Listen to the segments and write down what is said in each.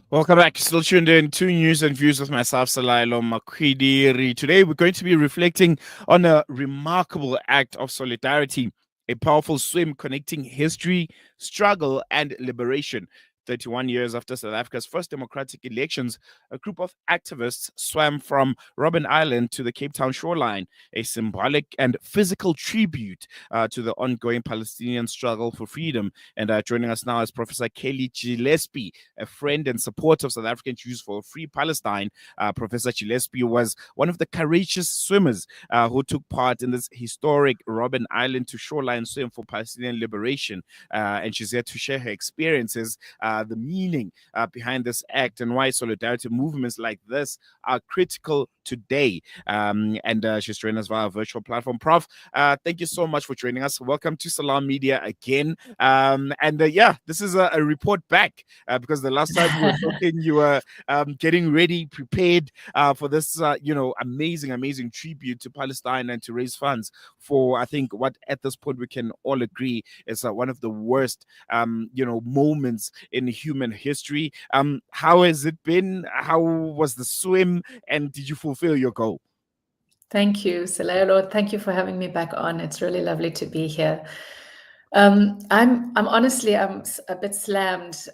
Welcome back. Still tuned in to News and Views with myself, Salailo Makwidiri. Today, we're going to be reflecting on a remarkable act of solidarity, a powerful swim connecting history, struggle, and liberation. 31 years after South Africa's first democratic elections, a group of activists swam from Robben Island to the Cape Town shoreline, a symbolic and physical tribute to the ongoing Palestinian struggle for freedom. And joining us now is Professor Kelly Gillespie, a friend and supporter of South African Jews for a Free Palestine. Professor Gillespie was one of the courageous swimmers who took part in this historic Robben Island to shoreline swim for Palestinian liberation. And she's here to share her experiences, the meaning behind this act, and why solidarity movements like this are critical today. And she's joining us via a virtual platform. Prof, thank you so much for joining us. Welcome to Salam Media again. This is a report back because the last time we were talking, you were getting ready, prepared for this, amazing tribute to Palestine and to raise funds for, I think, what at this point we can all agree is one of the worst, moments in human history. How has it been? How was the swim? And did you fulfill your goal? Thank you, Salero. Thank you for having me back on. It's really lovely to be here. I'm honestly, I'm a bit slammed.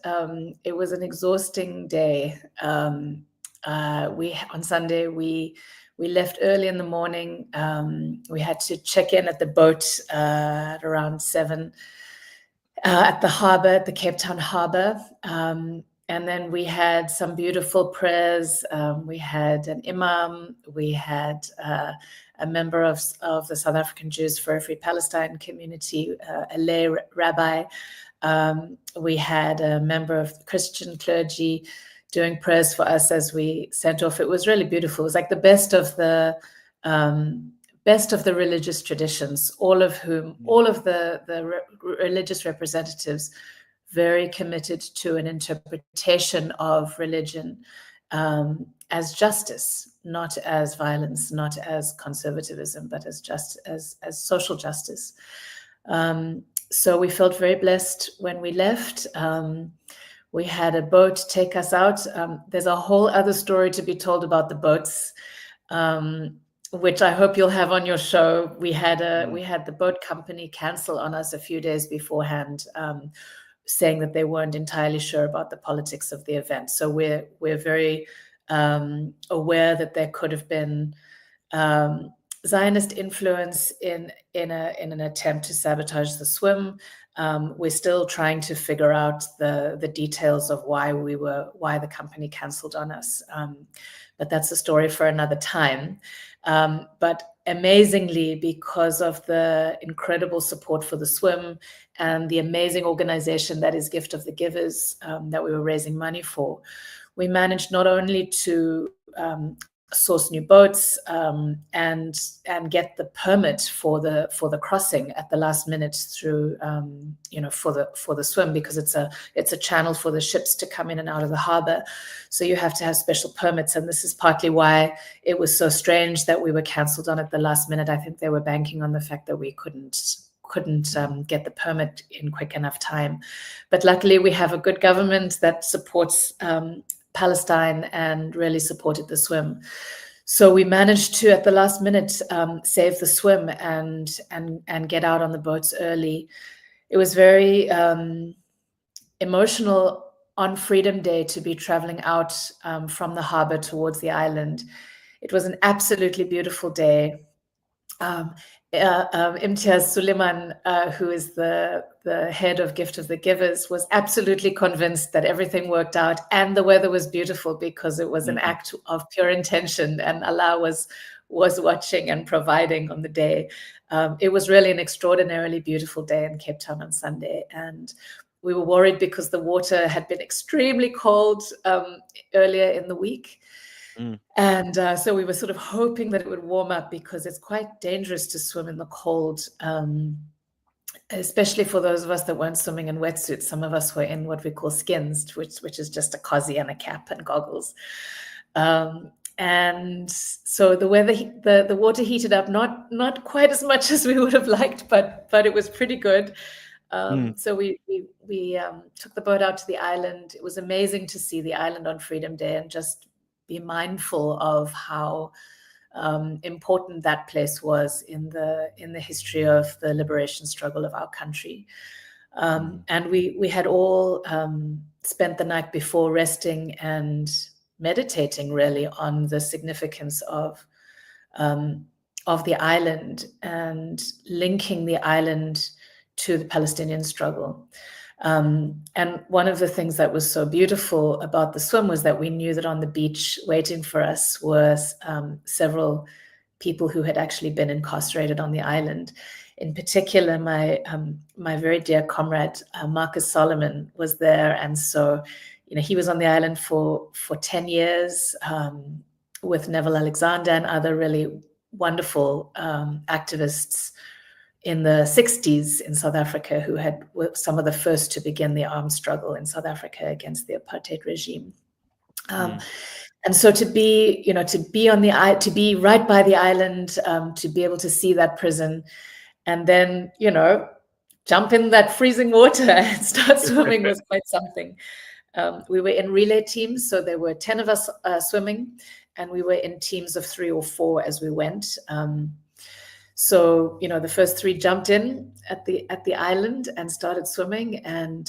It was an exhausting day. On Sunday, we left early in the morning. We had to check in at the boat at around 7 at the harbor, at the Cape Town harbor. And then we had some beautiful prayers. We had an imam. We had a member of the South African Jews for a Free Palestine community, a lay rabbi. We had a member of the Christian clergy doing prayers for us as we sent off. It was really beautiful. It was like the best of the religious traditions, all of the religious representatives very committed to an interpretation of religion as justice, not as violence, not as conservatism, but as social justice. So we felt very blessed when we left. We had a boat take us out. There's a whole other story to be told about the boats, which I hope you'll have on your show. We had the boat company cancel on us a few days beforehand, saying that they weren't entirely sure about the politics of the event. So we're very aware that there could have been Zionist influence in an attempt to sabotage the swim. We're still trying to figure out the details of why the company canceled on us. But that's a story for another time. But amazingly, because of the incredible support for the swim and the amazing organization that is Gift of the Givers that we were raising money for, we managed not only to source new boats and get the permit for the crossing at the last minute through for the swim, because it's a channel for the ships to come in and out of the harbor, so you have to have special permits. And this is partly why it was so strange that we were cancelled on at the last minute. I think they were banking on the fact that we couldn't get the permit in quick enough time. But luckily we have a good government that supports Palestine and really supported the swim. So we managed to, at the last minute, save the swim and get out on the boats early. It was very emotional on Freedom Day to be traveling out from the harbor towards the island. It was an absolutely beautiful day. Imtiaz Suleiman, who is the head of Gift of the Givers, was absolutely convinced that everything worked out and the weather was beautiful, because it was an act of pure intention, and Allah was watching and providing on the day. It was really an extraordinarily beautiful day in Cape Town on Sunday, and we were worried because the water had been extremely cold earlier in the week. And so we were sort of hoping that it would warm up, because it's quite dangerous to swim in the cold, especially for those of us that weren't swimming in wetsuits. Some of us were in what we call skins, which is just a cozy and a cap and goggles. And so the water heated up, not quite as much as we would have liked, but it was pretty good. So we took the boat out to the island. It was amazing to see the island on Freedom Day and just be mindful of how important that place was in the history of the liberation struggle of our country. And we had all spent the night before resting and meditating really on the significance of the island and linking the island to the Palestinian struggle. And one of the things that was so beautiful about the swim was that we knew that on the beach waiting for us was several people who had actually been incarcerated on the island. In particular, my very dear comrade, Marcus Solomon, was there. And so, he was on the island for 10 years with Neville Alexander and other really wonderful activists in the 60s in South Africa who were some of the first to begin the armed struggle in South Africa against the apartheid regime. And so to be right by the island, to be able to see that prison, and then, jump in that freezing water and start swimming was quite something. We were in relay teams, so there were 10 of us swimming, and we were in teams of 3 or 4 as we went. So, the first 3 jumped in at the island and started swimming, and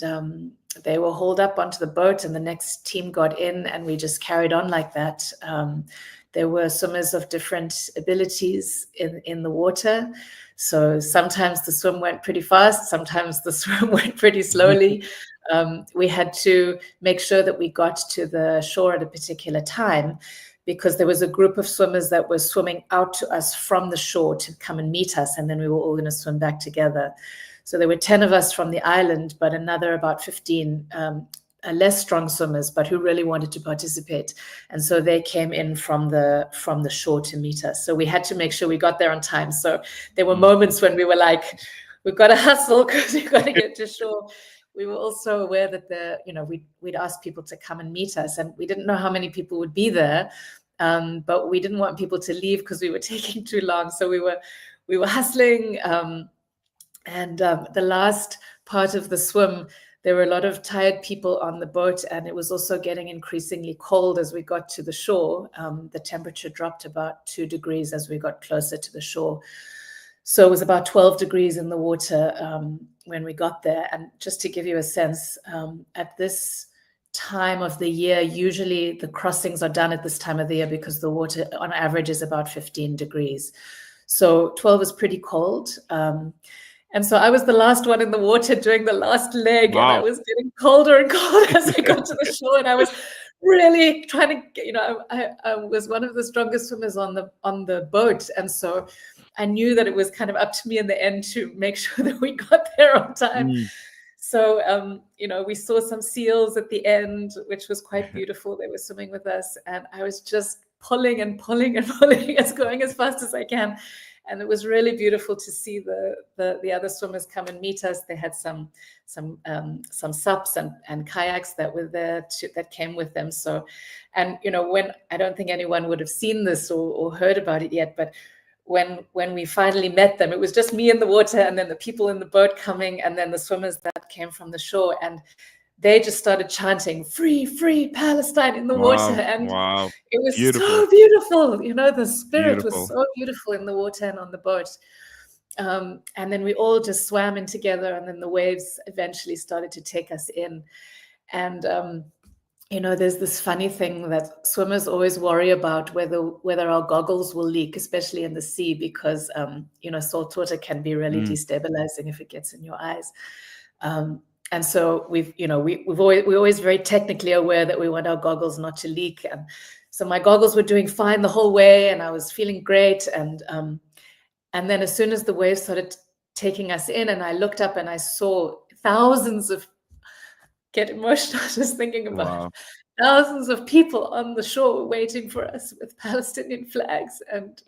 they were hauled up onto the boat, and the next team got in, and we just carried on like that. There were swimmers of different abilities in the water. So sometimes the swim went pretty fast, sometimes the swim went pretty slowly. We had to make sure that we got to the shore at a particular time, because there was a group of swimmers that were swimming out to us from the shore to come and meet us, and then we were all going to swim back together. So there were 10 of us from the island, but another about 15 less strong swimmers, but who really wanted to participate. And so they came in from the shore to meet us. So we had to make sure we got there on time. So there were moments when we were like, we've got to hustle because we've got to get to shore. We were also aware that we'd ask people to come and meet us, and we didn't know how many people would be there, but we didn't want people to leave because we were taking too long. So we were hustling, and the last part of the swim, there were a lot of tired people on the boat, and it was also getting increasingly cold as we got to the shore. The temperature dropped about 2 degrees as we got closer to the shore. So it was about 12 degrees in the water when we got there. And just to give you a sense, at this time of the year, usually the crossings are done at this time of the year because the water on average is about 15 degrees. So 12 is pretty cold. And so I was the last one in the water doing the last leg. Wow. And I was getting colder and colder as I got to the shore. And I was really trying to, I was one of the strongest swimmers on the boat. And so I knew that it was kind of up to me in the end to make sure that we got there on time. So, we saw some seals at the end, which was quite beautiful. They were swimming with us. And I was just pulling and pulling and pulling, going as fast as I can. And it was really beautiful to see the other swimmers come and meet us. They had some sups and kayaks that were there that came with them. So, and when I don't think anyone would have seen this or heard about it yet, but when we finally met them, it was just me in the water, and then the people in the boat coming, and then the swimmers that came from the shore, and they just started chanting "Free, free Palestine" in the water, and it was so beautiful. The spirit was so beautiful in the water and on the boat. And then we all just swam in together, and then the waves eventually started to take us in. And there's this funny thing that swimmers always worry about whether our goggles will leak, especially in the sea, because salt water can be really destabilizing if it gets in your eyes. And so we're always very technically aware that we want our goggles not to leak. And so my goggles were doing fine the whole way, and I was feeling great. And then as soon as the waves started taking us in, and I looked up and I saw thousands of, get emotional just thinking about thousands of people on the shore waiting for us with Palestinian flags, and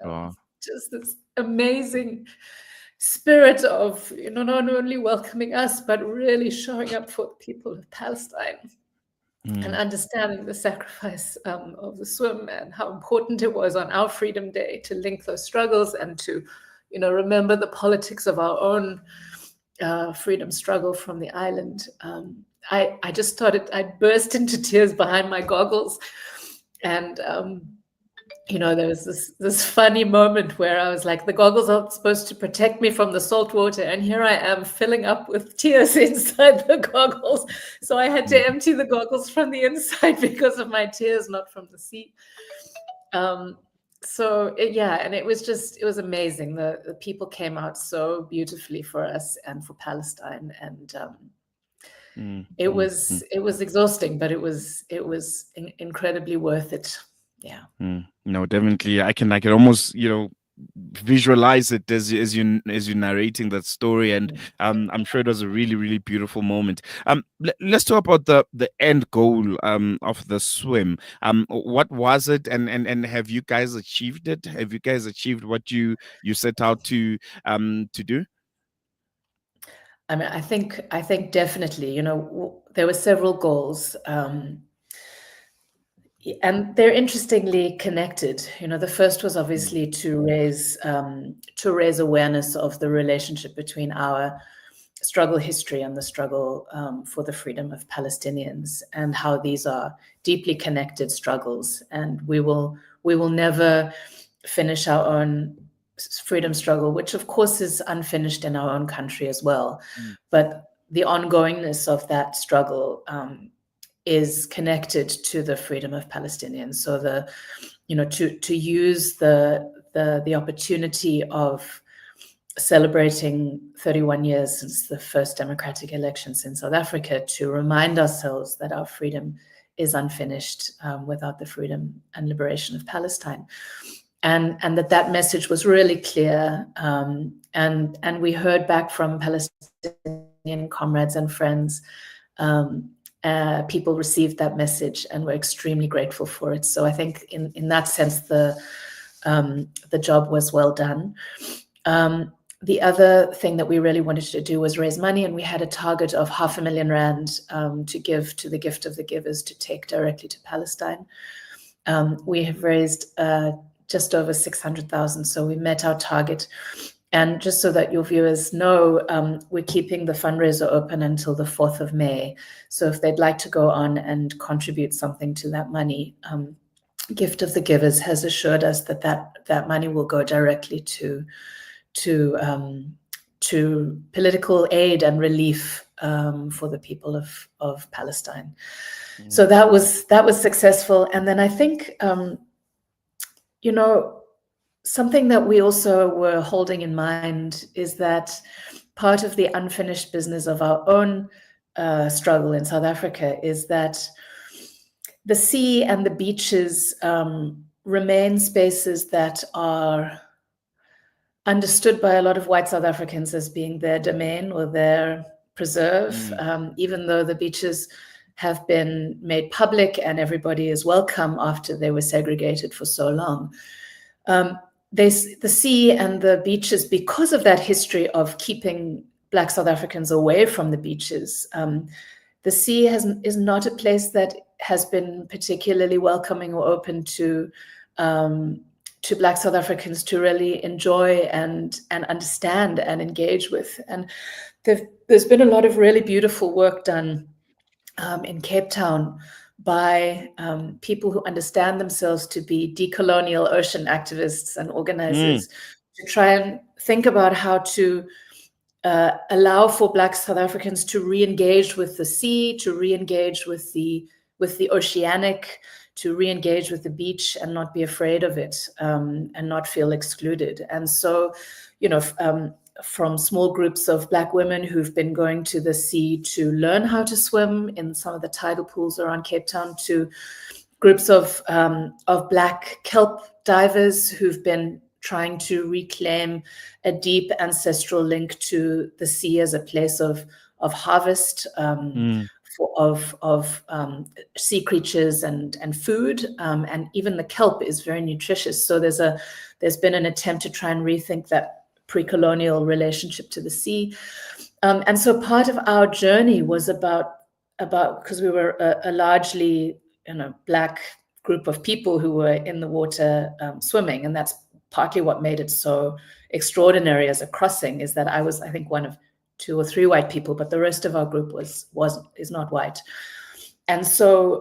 just this amazing spirit of not only welcoming us but really showing up for the people of Palestine and understanding the sacrifice of the swim and how important it was on our Freedom Day to link those struggles and to remember the politics of our own freedom struggle from the island, I just started, I burst into tears behind my goggles. And, there was this funny moment where I was like, the goggles are supposed to protect me from the salt water, and here I am filling up with tears inside the goggles. So I had to empty the goggles from the inside because of my tears, not from the sea. And it was amazing. The people came out so beautifully for us and for Palestine, and it was exhausting, but it was incredibly worth it. Yeah. No, definitely. I can almost, visualize it as you narrating that story, and I'm sure it was a really, really beautiful moment. Let's talk about the end goal of the swim. What was it, and have you guys achieved it? Have you guys achieved what you set out to do? I mean, I think definitely, there were several goals, and they're interestingly connected. The first was obviously to raise awareness of the relationship between our struggle history and the struggle for the freedom of Palestinians, and how these are deeply connected struggles. And we will never finish our own freedom struggle, which of course is unfinished in our own country as well. But the ongoingness of that struggle is connected to the freedom of Palestinians. So to use the opportunity of celebrating 31 years since the first democratic elections in South Africa to remind ourselves that our freedom is unfinished without the freedom and liberation of Palestine. And that message was really clear. And we heard back from Palestinian comrades and friends. People received that message and were extremely grateful for it. So I think in that sense, the job was well done. The other thing that we really wanted to do was raise money, and we had a target of R500,000 to give to the Gift of the Givers to take directly to Palestine. We have raised just over 600,000, so we met our target. And just so that your viewers know, we're keeping the fundraiser open until the 4th of May. So if they'd like to go on and contribute something to that money, Gift of the Givers has assured us that money will go directly to political aid and relief for the people of Palestine. So that was successful. And then I think, something that we also were holding in mind is that part of the unfinished business of our own struggle in South Africa is that the sea and the beaches remain spaces that are understood by a lot of white South Africans as being their domain or their preserve, even though the beaches have been made public and everybody is welcome after they were segregated for so long. The sea and the beaches, because of that history of keeping Black South Africans away from the beaches, the sea is not a place that has been particularly welcoming or open to Black South Africans to really enjoy and understand and engage with. And there's been a lot of really beautiful work done in Cape Town by people who understand themselves to be decolonial ocean activists and organizers to try and think about how to allow for Black South Africans to re-engage with the sea, to re-engage with the oceanic, to re-engage with the beach and not be afraid of it and not feel excluded. And so, from small groups of Black women who've been going to the sea to learn how to swim in some of the tidal pools around Cape Town, to groups of Black kelp divers who've been trying to reclaim a deep ancestral link to the sea as a place of harvest, of sea creatures and food, and even the kelp is very nutritious. So there's been an attempt to try and rethink that pre-colonial relationship to the sea, and so part of our journey was about because we were a largely Black group of people who were in the water swimming, and that's partly what made it so extraordinary as a crossing, is that I was, I think, one of two or three white people, but the rest of our group is not white. And so,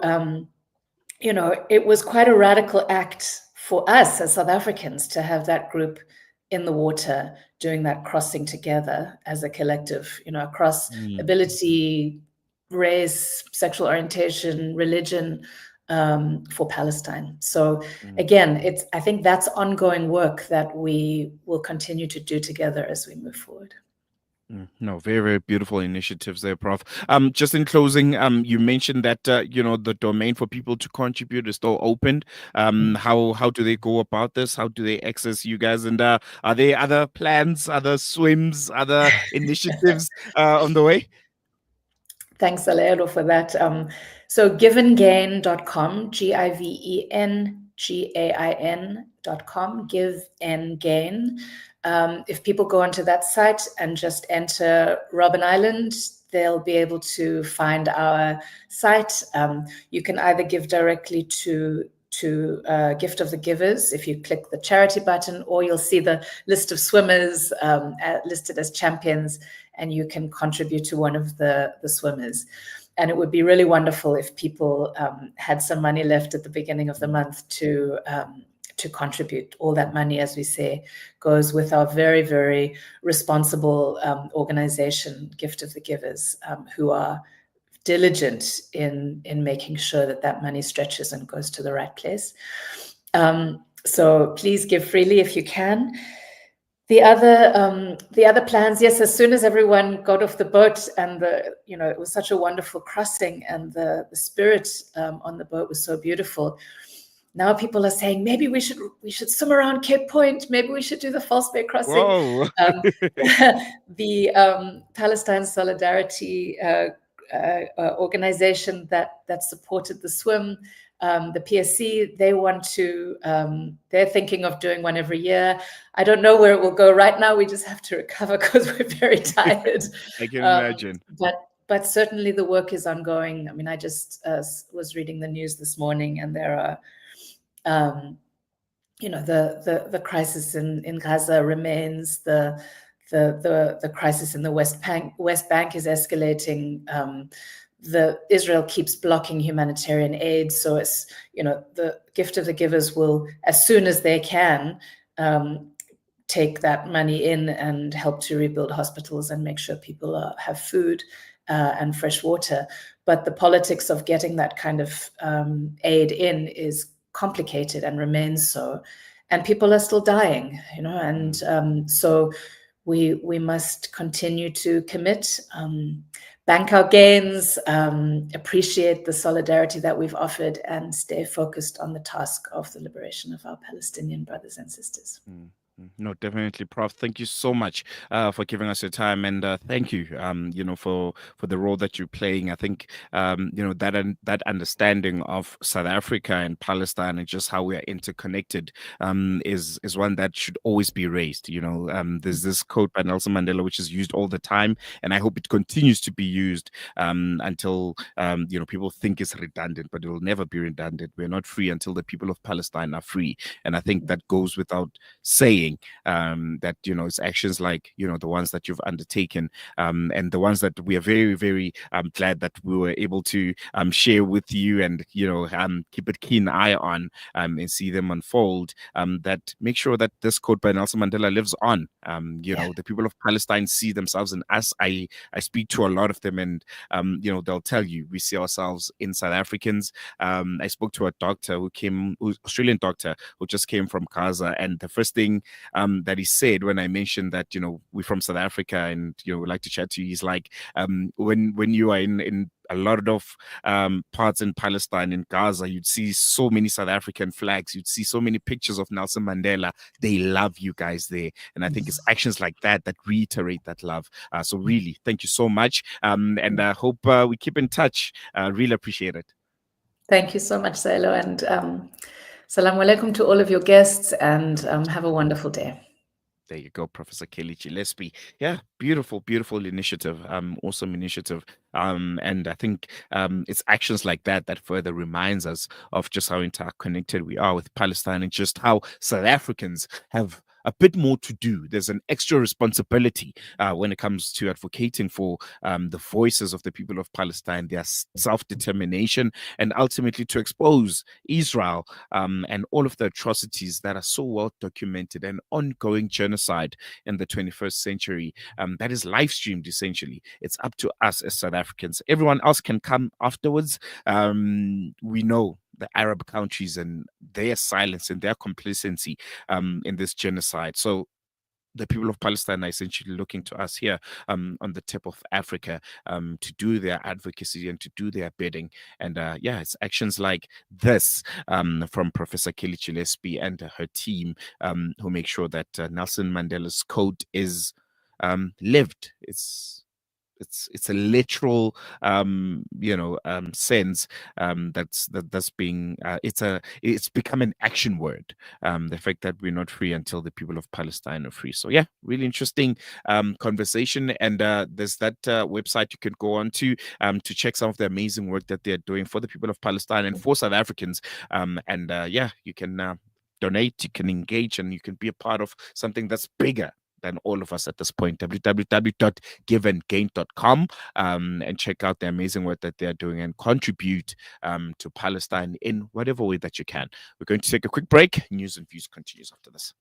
it was quite a radical act for us as South Africans to have that group in the water doing that crossing together as a collective, across ability, race, sexual orientation, religion, for Palestine. So again, I think that's ongoing work that we will continue to do together as we move forward. No, very, very beautiful initiatives there, Prof. Just in closing, you mentioned that the domain for people to contribute is still open. How do they go about this? How do they access you guys? And are there other plans, other swims, other initiatives on the way? Thanks, Alero, for that. So givengain.com, GIVENGAIN.com, Give and Gain. If people go onto that site and just enter Robben Island, they'll be able to find our site. You can either give directly to Gift of the Givers if you click the charity button, or you'll see the list of swimmers listed as champions, and you can contribute to one of the swimmers. And it would be really wonderful if people had some money left at the beginning of the month to contribute. All that money, as we say, goes with our very, very responsible organization, Gift of the Givers, who are diligent in making sure that money stretches and goes to the right place. So please give freely if you can. The other plans, yes, as soon as everyone got off the boat and it was such a wonderful crossing, and the spirit on the boat was so beautiful. Now people are saying, maybe we should swim around Cape Point. Maybe we should do the False Bay crossing. Whoa. The Palestine Solidarity organization that supported the swim, the PSC, they're thinking of doing one every year. I don't know where it will go right now. We just have to recover because we're very tired. I can imagine. But certainly the work is ongoing. I mean, I just was reading the news this morning, and there are, the crisis in Gaza remains. The crisis in the West Bank is escalating. Israel keeps blocking humanitarian aid. So it's, the Gift of the Givers will, as soon as they can, take that money in and help to rebuild hospitals and make sure people have food and fresh water. But the politics of getting that kind of aid in is complicated and remains so. And people are still dying, and so we must continue to commit, bank our gains, appreciate the solidarity that we've offered, and stay focused on the task of the liberation of our Palestinian brothers and sisters. No, definitely, Prof. Thank you so much for giving us your time, and thank you, for the role that you're playing. I think, that understanding of South Africa and Palestine and just how we are interconnected is one that should always be raised. There's this quote by Nelson Mandela which is used all the time, and I hope it continues to be used until people think it's redundant, but it will never be redundant. We're not free until the people of Palestine are free, and I think that goes without saying. That it's actions like the ones that you've undertaken, and the ones that we are very, very glad that we were able to share with you, and keep a keen eye on and see them unfold, that make sure that this quote by Nelson Mandela lives on. The people of Palestine see themselves in us. I speak to a lot of them, and they'll tell you we see ourselves in South Africans. I spoke to a doctor Australian doctor who just came from Gaza, and the first thing that he said when I mentioned that we're from South Africa and we'd like to chat to you, he's like, when you are in a lot of parts in Palestine, in Gaza, you'd see so many South African flags, you'd see so many pictures of Nelson Mandela. They love you guys there, and I think it's actions like that that reiterate that love. So really, thank you so much, and I hope we keep in touch. Really appreciate it. Thank you so much, Salo, and Salam alaikum to all of your guests, and have a wonderful day. There you go, Professor Kelly Gillespie. Yeah, beautiful, beautiful initiative. Awesome initiative. And I think it's actions like that that further reminds us of just how interconnected we are with Palestine, and just how South Africans have a bit more to do. There's an extra responsibility when it comes to advocating for the voices of the people of Palestine, their self-determination, and ultimately to expose Israel and all of the atrocities that are so well documented and ongoing genocide in the 21st century that is live streamed essentially. It's up to us as South Africans. Everyone else can come afterwards. We know the Arab countries and their silence and their complacency in this genocide. So the people of Palestine are essentially looking to us here on the tip of Africa to do their advocacy and to do their bidding. And yeah, it's actions like this from Professor Kelly Gillespie and her team who make sure that Nelson Mandela's quote is lived. It's a literal sense that's being it's become an action word, the fact that we're not free until the people of Palestine are free. So yeah, really interesting conversation. And there's that website you can go on to check some of the amazing work that they're doing for the people of Palestine and for South Africans. And yeah, you can donate, you can engage, and you can be a part of something that's bigger than all of us at this point. www.giveandgain.com and check out the amazing work that they're doing and contribute to Palestine in whatever way that you can. We're going to take a quick break. News and Views continues after this.